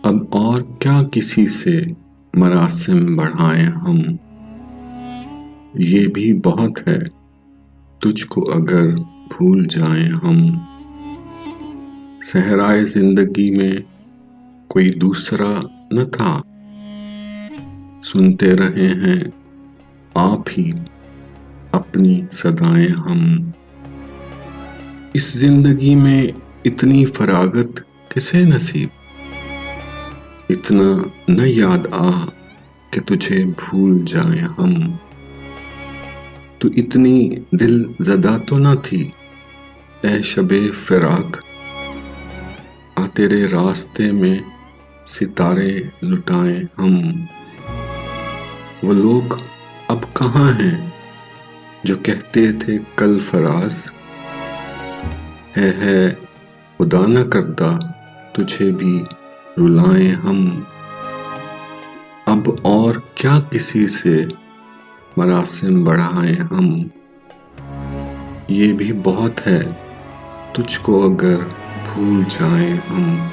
अब और क्या किसी से मरासिम बढ़ाएं हम। ये भी बहुत है तुझको अगर भूल जाएं हम। सहराए जिंदगी में कोई दूसरा न था, सुनते रहे हैं आप ही अपनी सदाएं हम। इस जिंदगी में इतनी फरागत किसे नसीब, इतना न याद आ कि तुझे भूल जाएं हम। तू इतनी दिल ज़दा तो न थी ए शबे फिराक, आ तेरे रास्ते में सितारे लुटाएं हम। वो लोग अब कहाँ हैं जो कहते थे कल फराज, है खुदा न करदा तुझे भी रुलाएं हम। अब और क्या किसी से मरासिम बढ़ाएं हम। ये भी बहुत है तुझको अगर भूल जाएं हम।